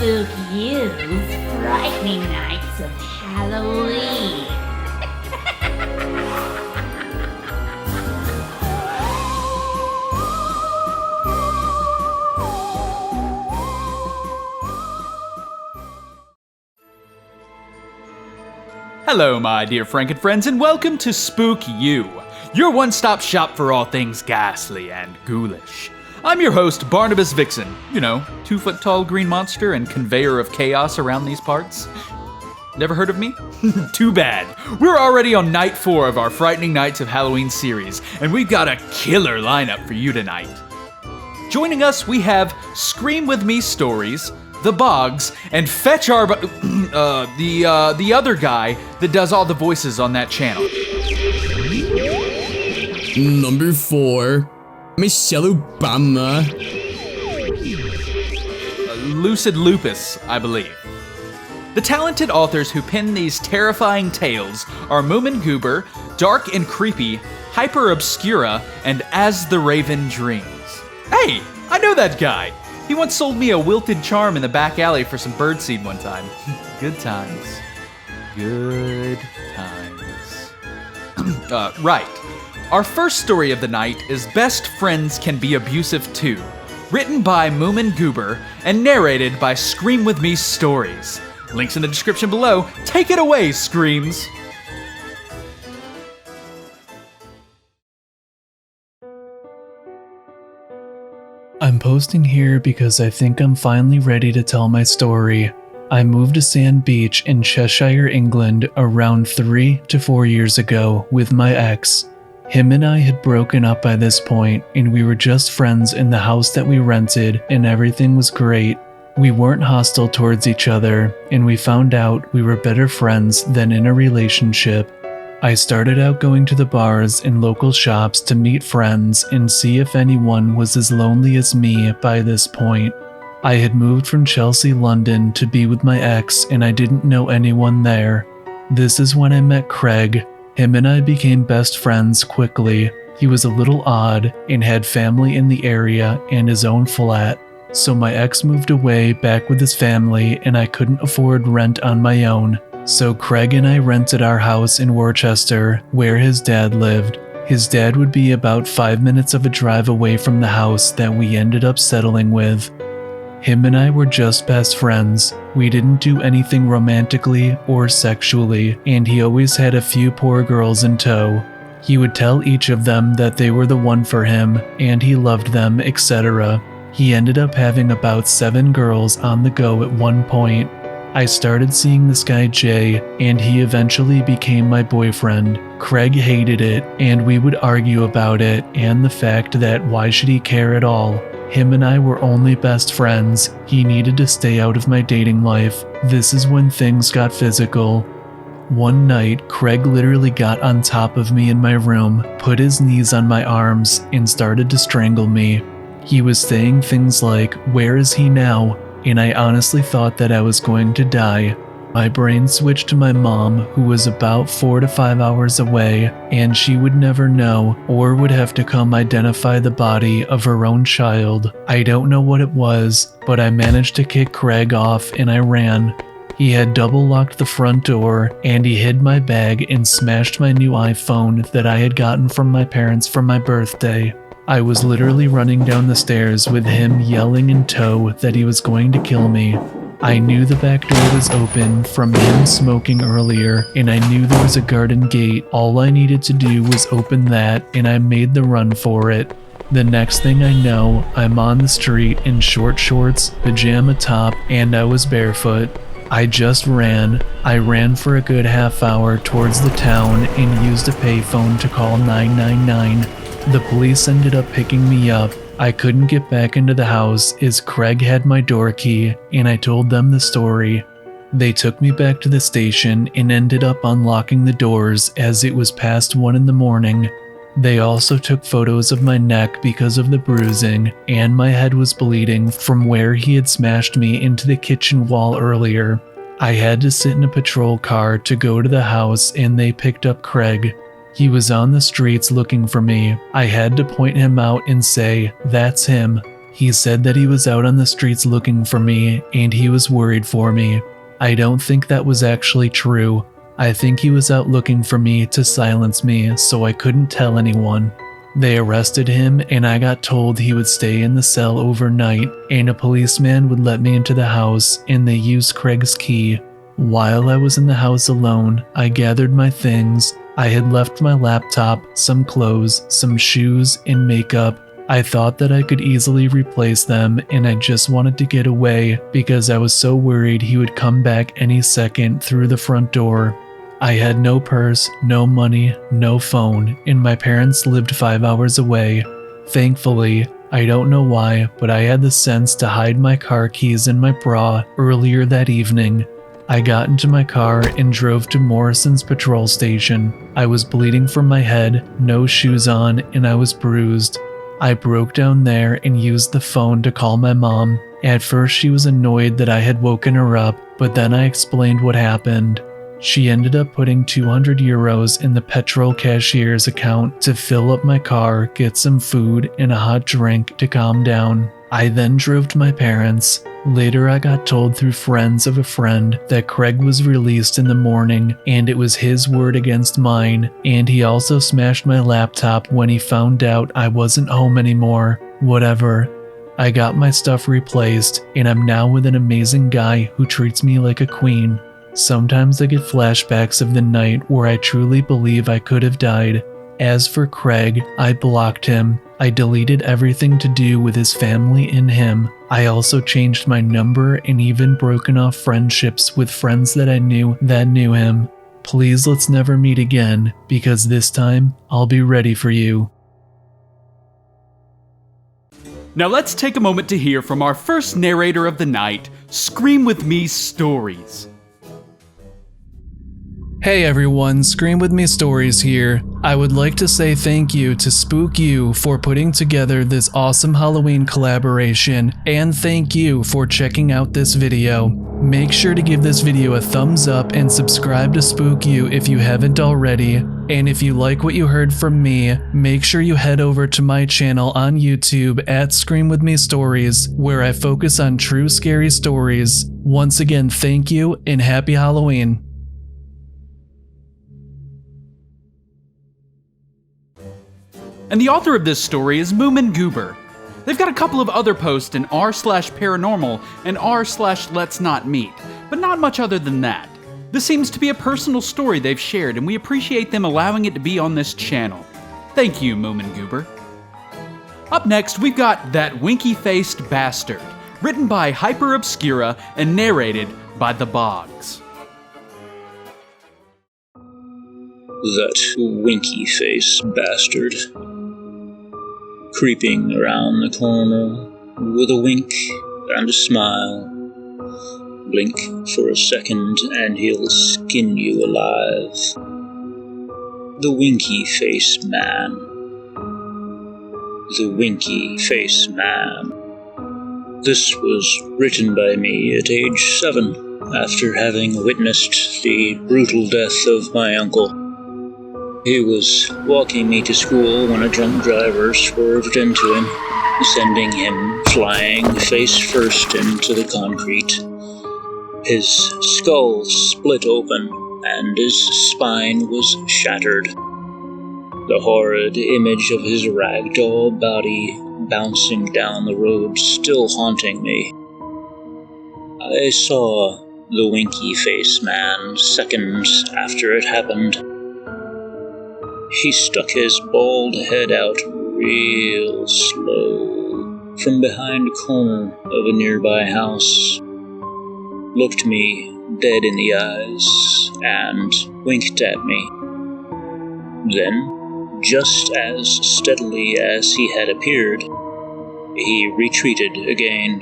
Spookyou's frightening nights of Halloween. Hello, my dear Franken friends, and welcome to Spookyou, your one-stop shop for all things ghastly and ghoulish. I'm your host, Barnabas Vixen, 2-foot-tall green monster and conveyor of chaos around these parts. Never heard of me? Too bad. We're already on night 4 of our Frightening Nights of Halloween series, and we've got a killer lineup for you tonight. Joining us, we have Scream With Me Stories, TheBogs, and Fetch Our... the other guy that does all the voices on that channel. Number 4, Michelle Obama. Lucid Lupus, I believe. The talented authors who pen these terrifying tales are Moomingoober, Dark and Creepy, Hyperobscura, and As the Raven Dreams. Hey, I know that guy! He once sold me a wilted charm in the back alley for some birdseed one time. Good times. Good times. Right. Our first story of the night is Best Friends Can Be Abusive Too, written by Moomingoober and narrated by Scream With Me Stories. Links in the description below. Take it away, Screams! I'm posting here because I think I'm finally ready to tell my story. I moved to Sand Beach in Cheshire, England around 3 to 4 years ago with my ex. Him and I had broken up by this point, and we were just friends in the house that we rented, and everything was great. We weren't hostile towards each other, and we found out we were better friends than in a relationship. I started out going to the bars and local shops to meet friends and see if anyone was as lonely as me by this point. I had moved from Chelsea, London to be with my ex, and I didn't know anyone there. This is when I met Craig. Him and I became best friends quickly. He was a little odd and had family in the area and his own flat. So my ex moved away back with his family and I couldn't afford rent on my own. So Craig and I rented our house in Worcester where his dad lived. His dad would be about 5 minutes of a drive away from the house that we ended up settling with. Him and I were just best friends. We didn't do anything romantically or sexually, and he always had a few poor girls in tow. He would tell each of them that they were the one for him, and he loved them, etc. He ended up having about 7 girls on the go at one point. I started seeing this guy Jay, and he eventually became my boyfriend. Craig hated it, and we would argue about it and the fact that why should he care at all? Him and I were only best friends. He needed to stay out of my dating life. This is when things got physical. One night, Craig literally got on top of me in my room, put his knees on my arms, and started to strangle me. He was saying things like, "Where is he now?" And I honestly thought that I was going to die. My brain switched to my mom, who was about 4 to 5 hours away, and she would never know or would have to come identify the body of her own child. I don't know what it was, but I managed to kick Craig off and I ran. He had double locked the front door, and he hid my bag and smashed my new iPhone that I had gotten from my parents for my birthday. I was literally running down the stairs with him yelling in tow that he was going to kill me. I knew the back door was open from him smoking earlier, and I knew there was a garden gate. All I needed to do was open that, and I made the run for it. The next thing I know, I'm on the street in short shorts, pajama top, and I was barefoot. I just ran. I ran for a good half hour towards the town and used a payphone to call 999. The police ended up picking me up. I couldn't get back into the house as Craig had my door key, and I told them the story. They took me back to the station and ended up unlocking the doors as it was past 1 in the morning. They also took photos of my neck because of the bruising, and my head was bleeding from where he had smashed me into the kitchen wall earlier. I had to sit in a patrol car to go to the house, and they picked up Craig. He was on the streets looking for me. I had to point him out and say, "That's him." He said that he was out on the streets looking for me and he was worried for me. I don't think that was actually true. I think he was out looking for me to silence me so I couldn't tell anyone. They arrested him and I got told he would stay in the cell overnight and a policeman would let me into the house and they used Craig's key. While I was in the house alone, I gathered my things. I had left my laptop, some clothes, some shoes, and makeup. I thought that I could easily replace them and I just wanted to get away because I was so worried he would come back any second through the front door. I had no purse, no money, no phone, and my parents lived 5 hours away. Thankfully, I don't know why, but I had the sense to hide my car keys in my bra earlier that evening. I got into my car and drove to Morrison's patrol station. I was bleeding from my head, no shoes on, and I was bruised. I broke down there and used the phone to call my mom. At first she was annoyed that I had woken her up, but then I explained what happened. She ended up putting 200 euros in the petrol cashier's account to fill up my car, get some food, and a hot drink to calm down. I then drove to my parents'. Later I got told through friends of a friend that Craig was released in the morning and it was his word against mine, and he also smashed my laptop when he found out I wasn't home anymore. Whatever. I got my stuff replaced and I'm now with an amazing guy who treats me like a queen. Sometimes I get flashbacks of the night where I truly believe I could have died. As for Craig, I blocked him. I deleted everything to do with his family and him. I also changed my number and even broken off friendships with friends that I knew that knew him. Please let's never meet again, because this time I'll be ready for you. Now let's take a moment to hear from our first narrator of the night, Scream With Me Stories. Hey everyone, Scream With Me Stories here. I would like to say thank you to Spookyou for putting together this awesome Halloween collaboration, and thank you for checking out this video. Make sure to give this video a thumbs up and subscribe to Spookyou if you haven't already. And if you like what you heard from me, make sure you head over to my channel on YouTube at Scream With Me Stories, where I focus on true scary stories. Once again, thank you and happy Halloween. And the author of this story is Moomingoober. They've got a couple of other posts in r/paranormal and r/let's not meet, but not much other than that. This seems to be a personal story they've shared, and we appreciate them allowing it to be on this channel. Thank you, Moomingoober. Up next, we've got That Winky-Faced Bastard, written by Hyperobscura and narrated by TheBogs. That winky-faced bastard, creeping around the corner with a wink and a smile. Blink for a second and he'll skin you alive. The winky-faced man. The winky-faced man. This was written by me at age 7, after having witnessed the brutal death of my uncle. He was walking me to school when a drunk driver swerved into him, sending him flying face first into the concrete. His skull split open, and his spine was shattered. The horrid image of his ragdoll body bouncing down the road still haunting me. I saw the winky-faced man seconds after it happened. He stuck his bald head out real slow from behind a corner of a nearby house, looked me dead in the eyes, and winked at me. Then, just as steadily as he had appeared, he retreated again.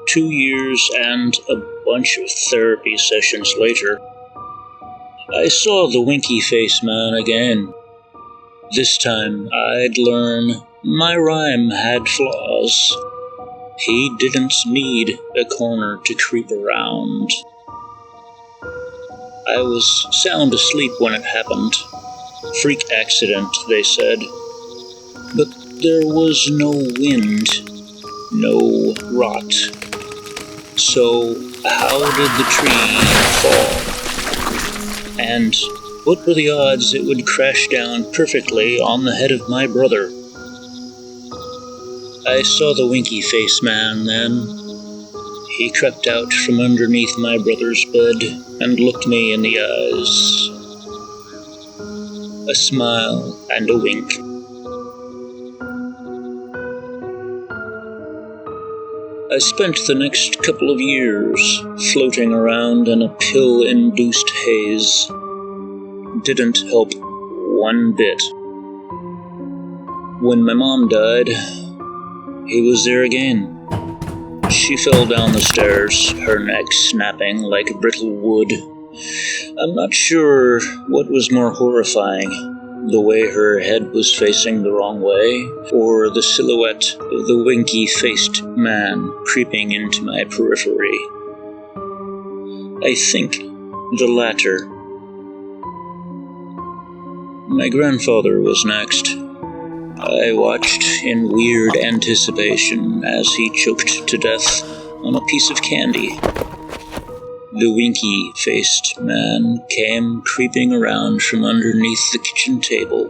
2 years and a bunch of therapy sessions later, I saw the winky-faced man again. This time I'd learn my rhyme had flaws. He didn't need a corner to creep around. I was sound asleep when it happened. Freak accident, they said. But there was no wind, no rot. So how did the tree fall? And what were the odds it would crash down perfectly on the head of my brother? I saw the winky face man then. He crept out from underneath my brother's bed and looked me in the eyes. A smile and a wink. I spent the next couple of years floating around in a pill-induced haze. Didn't help one bit. When my mom died, he was there again. She fell down the stairs, her neck snapping like brittle wood. I'm not sure what was more horrifying, the way her head was facing the wrong way, or the silhouette of the winky-faced man creeping into my periphery. I think the latter. My grandfather was next. I watched in weird anticipation as he choked to death on a piece of candy. The winky-faced man came creeping around from underneath the kitchen table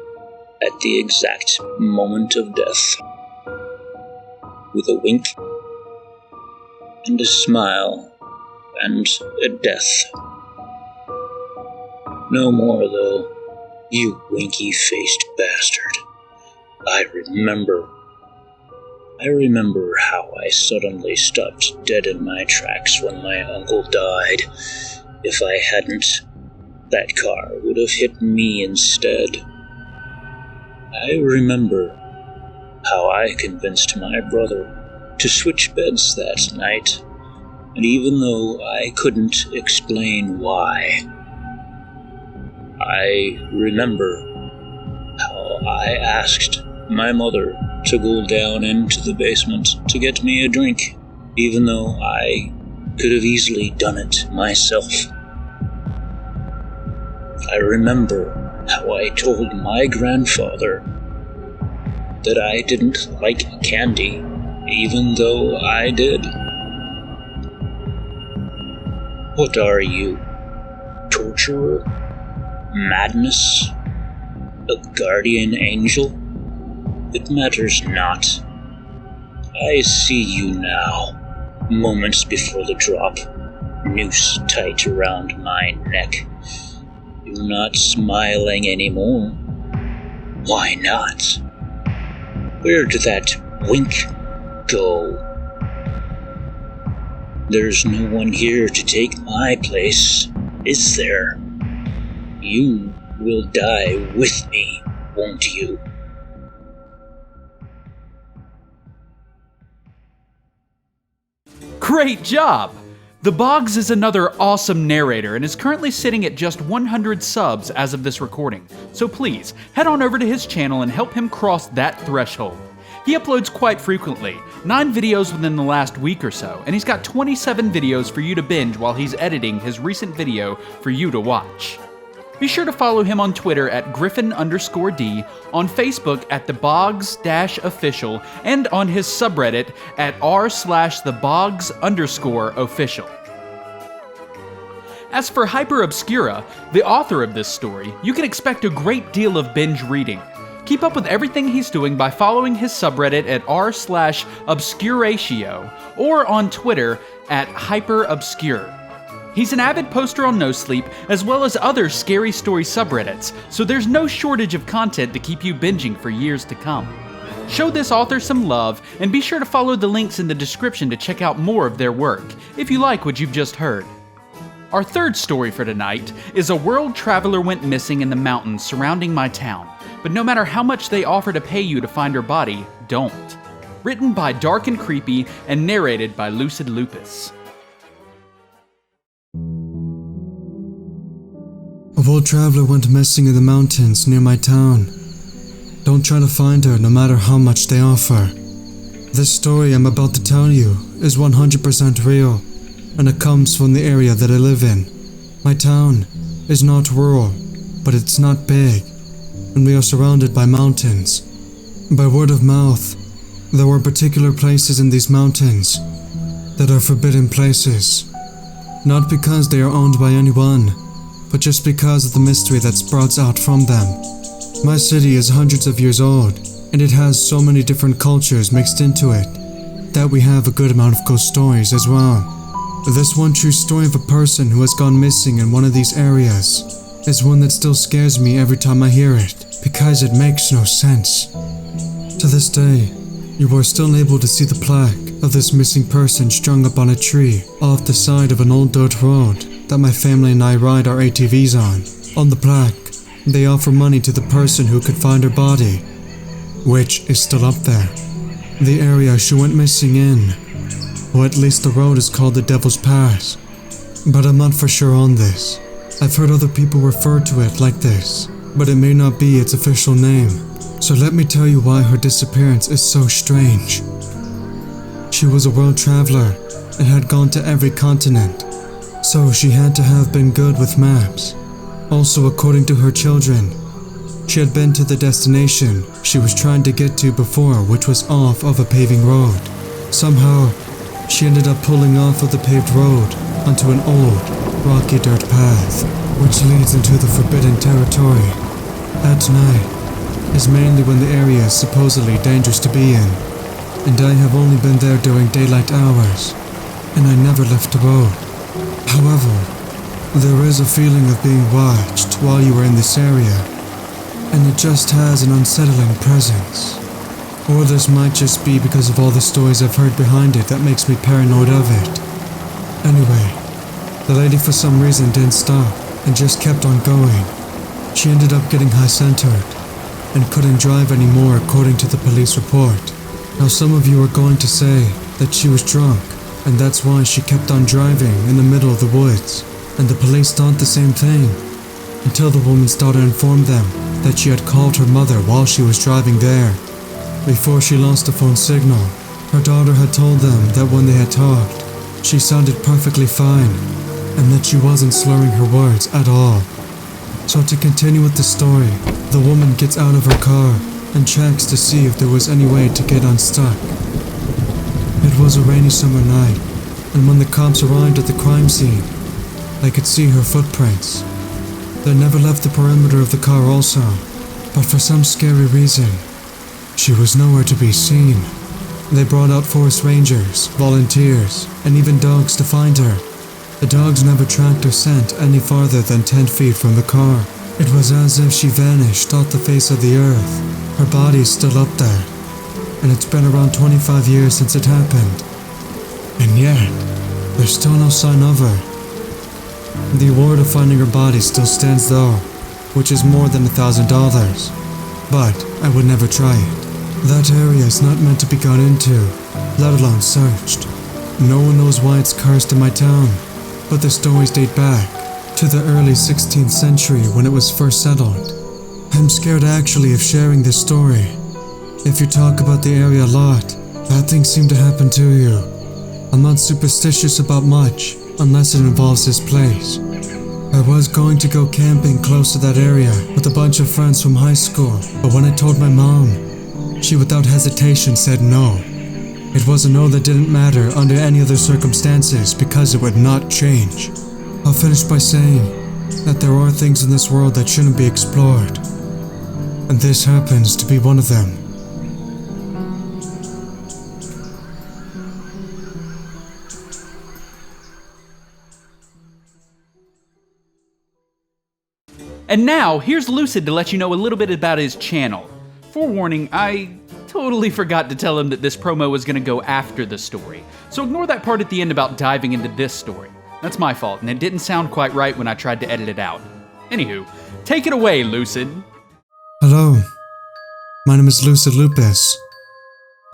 at the exact moment of death, with a wink and a smile and a death. No more, though, you winky-faced bastard. I remember how I suddenly stopped dead in my tracks when my uncle died. If I hadn't, that car would have hit me instead. I remember how I convinced my brother to switch beds that night, and even though I couldn't explain why, I remember how I asked my mother to go down into the basement to get me a drink, even though I could have easily done it myself. I remember how I told my grandfather that I didn't like candy, even though I did. What are you? Torturer? Madness? A guardian angel? It matters not. I see you now, moments before the drop, noose tight around my neck. You're not smiling anymore. Why not? Where did that wink go? There's no one here to take my place, is there? You will die with me, won't you? Great job! TheBogs is another awesome narrator and is currently sitting at just 100 subs as of this recording, so please, head on over to his channel and help him cross that threshold. He uploads quite frequently, 9 videos within the last week or so, and he's got 27 videos for you to binge while he's editing his recent video for you to watch. Be sure to follow him on Twitter at Griffin_D, on Facebook at TheBogs-official, and on his subreddit at r/TheBogs_official. As for Hyperobscura, the author of this story, you can expect a great deal of binge reading. Keep up with everything he's doing by following his subreddit at r/Obscuratio, or on Twitter at Hyperobscure. He's an avid poster on No Sleep, as well as other scary story subreddits, so there's no shortage of content to keep you binging for years to come. Show this author some love, and be sure to follow the links in the description to check out more of their work, if you like what you've just heard. Our third story for tonight is a world traveler went missing in the mountains surrounding my town, but no matter how much they offer to pay you to find her body, don't. Written by Dark and Creepy and narrated by Lucid Lupus. A world traveler went missing in the mountains near my town. Don't try to find her no matter how much they offer. This story I'm about to tell you is 100% real, and it comes from the area that I live in. My town is not rural, but it's not big, and we are surrounded by mountains. By word of mouth, there were particular places in these mountains that are forbidden places. Not because they are owned by anyone, but just because of the mystery that sprouts out from them. My city is hundreds of years old, and it has so many different cultures mixed into it that we have a good amount of ghost stories as well. This one true story of a person who has gone missing in one of these areas is one that still scares me every time I hear it, because it makes no sense. To this day, you are still able to see the plaque of this missing person strung up on a tree off the side of an old dirt road that my family and I ride our ATVs on. On the plaque, they offer money to the person who could find her body, which is still up there. The area she went missing in, or at least the road, is called the Devil's Pass, but I'm not for sure on this. I've heard other people refer to it like this, but it may not be its official name, so let me tell you why her disappearance is so strange. She was a world traveler and had gone to every continent, so she had to have been good with maps. Also, according to her children, she had been to the destination she was trying to get to before, which was off of a paving road. Somehow, she ended up pulling off of the paved road onto an old, rocky dirt path, which leads into the forbidden territory. At night is mainly when the area is supposedly dangerous to be in, and I have only been there during daylight hours, and I never left the road. However, there is a feeling of being watched while you are in this area, and it just has an unsettling presence. Or this might just be because of all the stories I've heard behind it that makes me paranoid of it. Anyway, the lady for some reason didn't stop and just kept on going. She ended up getting high-centered and couldn't drive anymore according to the police report. Now some of you are going to say that she was drunk and that's why she kept on driving in the middle of the woods, and the police thought the same thing, until the woman's daughter informed them that she had called her mother while she was driving there. Before she lost the phone signal, her daughter had told them that when they had talked, she sounded perfectly fine, and that she wasn't slurring her words at all. So to continue with the story, the woman gets out of her car and checks to see if there was any way to get unstuck. It was a rainy summer night, and when the cops arrived at the crime scene, they could see her footprints. They never left the perimeter of the car also, but for some scary reason, she was nowhere to be seen. They brought out forest rangers, volunteers, and even dogs to find her. The dogs never tracked her scent any farther than 10 feet from the car. It was as if she vanished off the face of the earth. Her body is still up there, and it's been around 25 years since it happened. And yet, there's still no sign of her. The award of finding her body still stands though, which is more than $1,000, but I would never try it. That area is not meant to be gone into, let alone searched. No one knows why it's cursed in my town, but the stories date back to the early 16th century when it was first settled. I'm scared actually of sharing this story. If you talk about the area a lot, bad things seem to happen to you. I'm not superstitious about much, unless it involves this place. I was going to go camping close to that area with a bunch of friends from high school, but when I told my mom, she without hesitation said no. It was a no that didn't matter under any other circumstances because it would not change. I'll finish by saying that there are things in this world that shouldn't be explored, and this happens to be one of them. And now, here's Lucid to let you know a little bit about his channel. Forewarning, I totally forgot to tell him that this promo was gonna go after the story, so ignore that part at the end about diving into this story. That's my fault, and it didn't sound quite right when I tried to edit it out. Anywho, take it away, Lucid. Hello, my name is Lucid Lupus.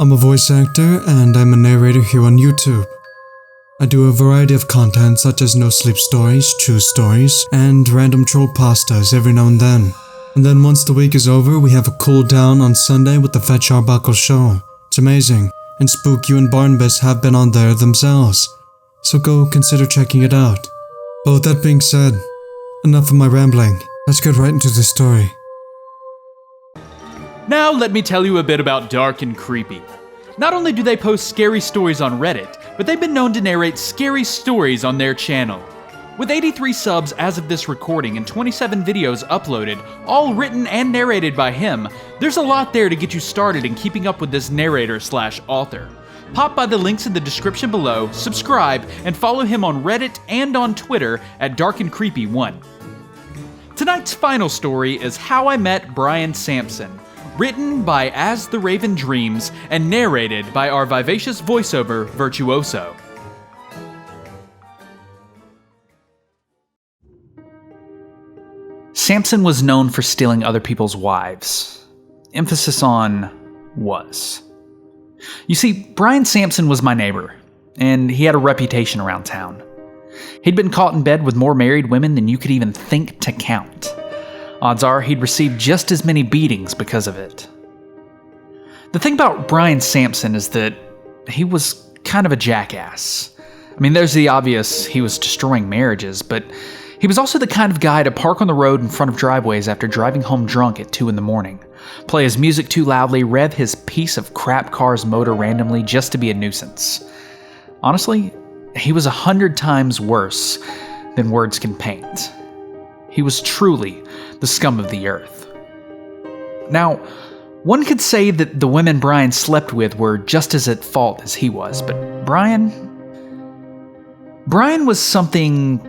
I'm a voice actor and I'm a narrator here on YouTube. I do a variety of content such as no sleep stories, true stories, and random troll pastas every now and then. And then once the week is over, we have a cool down on Sunday with the Fetch Arbuckle show. It's amazing, and Spookyou and Barnabas have been on there themselves, so go consider checking it out. But with that being said, enough of my rambling. Let's get right into the story. Now let me tell you a bit about Dark and Creepy. Not only do they post scary stories on Reddit, but they've been known to narrate scary stories on their channel. With 83 subs as of this recording and 27 videos uploaded, all written and narrated by him, there's a lot there to get you started in keeping up with this narrator/author. Pop by the links in the description below, subscribe, and follow him on Reddit and on Twitter at darkandcreepy1. Tonight's final story is How I Met Bryan Sampson, written by As the Raven Dreams and narrated by our vivacious voiceover virtuoso. Sampson was known for stealing other people's wives. Emphasis on was. You see, Bryan Sampson was my neighbor, and he had a reputation around town. He'd been caught in bed with more married women than you could even think to count. Odds are he'd received just as many beatings because of it. The thing about Bryan Sampson is that he was kind of a jackass. I mean, there's the obvious, he was destroying marriages, but he was also the kind of guy to park on the road in front of driveways after driving home drunk at 2 a.m, play his music too loudly, rev his piece of crap car's motor randomly just to be a nuisance. Honestly, he was 100 times worse than words can paint. He was truly the scum of the earth. Now, one could say that the women Bryan slept with were just as at fault as he was, but Bryan was something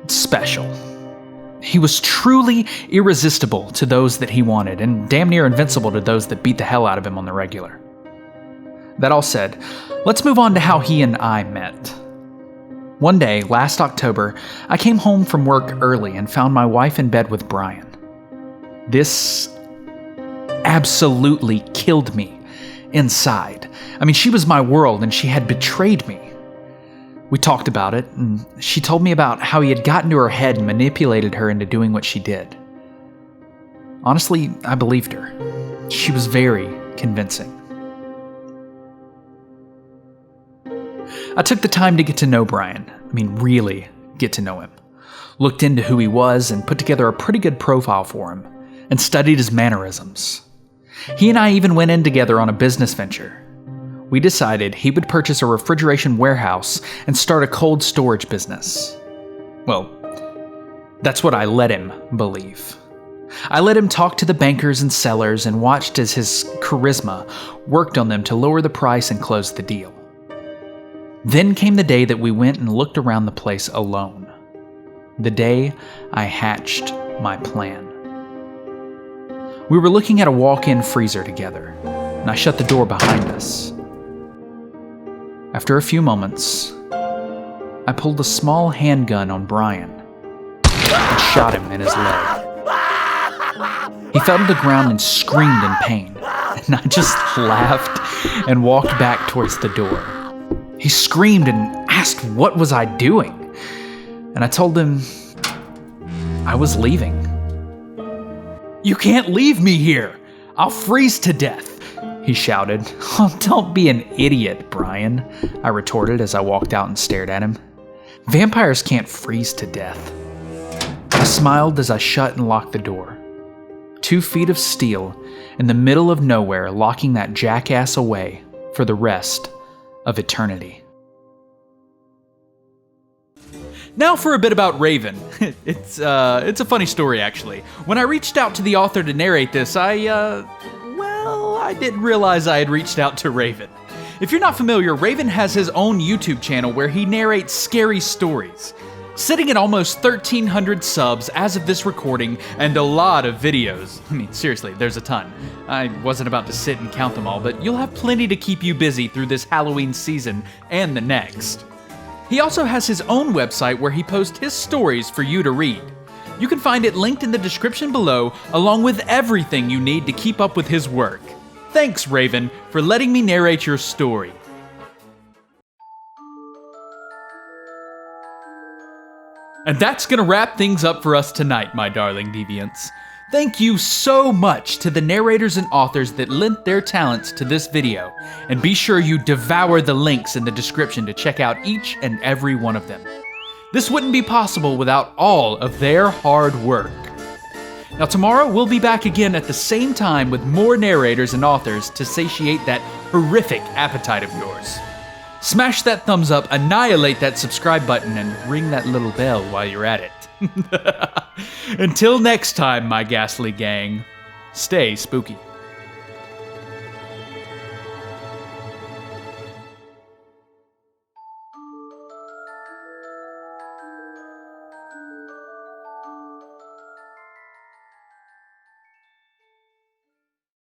special. He was truly irresistible to those that he wanted, and damn near invincible to those that beat the hell out of him on the regular. That all said, let's move on to how he and I met. One day, last October, I came home from work early and found my wife in bed with Bryan. This absolutely killed me inside. I mean, she was my world and she had betrayed me. We talked about it, and she told me about how he had gotten to her head and manipulated her into doing what she did. Honestly, I believed her. She was very convincing. I took the time to get to know Bryan. I mean, really get to know him. Looked into who he was and put together a pretty good profile for him, and studied his mannerisms. He and I even went in together on a business venture. We decided he would purchase a refrigeration warehouse and start a cold storage business. Well, that's what I let him believe. I let him talk to the bankers and sellers and watched as his charisma worked on them to lower the price and close the deal. Then came the day that we went and looked around the place alone. The day I hatched my plan. We were looking at a walk-in freezer together, and I shut the door behind us. After a few moments, I pulled a small handgun on Bryan and shot him in his leg. He fell to the ground and screamed in pain, and I just laughed and walked back towards the door. He screamed and asked what was I doing, and I told him I was leaving. "You can't leave me here! I'll freeze to death!" he shouted. "Oh, don't be an idiot, Bryan," I retorted as I walked out and stared at him. "Vampires can't freeze to death." I smiled as I shut and locked the door. 2 feet of steel in the middle of nowhere, locking that jackass away for the rest of eternity. Now for a bit about Raven. It's a funny story, actually. When I reached out to the author to narrate this, I didn't realize I had reached out to Raven. If you're not familiar, Raven has his own YouTube channel where he narrates scary stories. Sitting at almost 1,300 subs as of this recording, and a lot of videos. I mean, seriously, there's a ton. I wasn't about to sit and count them all, but you'll have plenty to keep you busy through this Halloween season and the next. He also has his own website where he posts his stories for you to read. You can find it linked in the description below, along with everything you need to keep up with his work. Thanks, Raven, for letting me narrate your story. And that's gonna wrap things up for us tonight, my darling deviants. Thank you so much to the narrators and authors that lent their talents to this video, and be sure you devour the links in the description to check out each and every one of them. This wouldn't be possible without all of their hard work. Now, tomorrow we'll be back again at the same time with more narrators and authors to satiate that horrific appetite of yours. Smash that thumbs up, annihilate that subscribe button, and ring that little bell while you're at it. Until next time, my ghastly gang, stay spooky.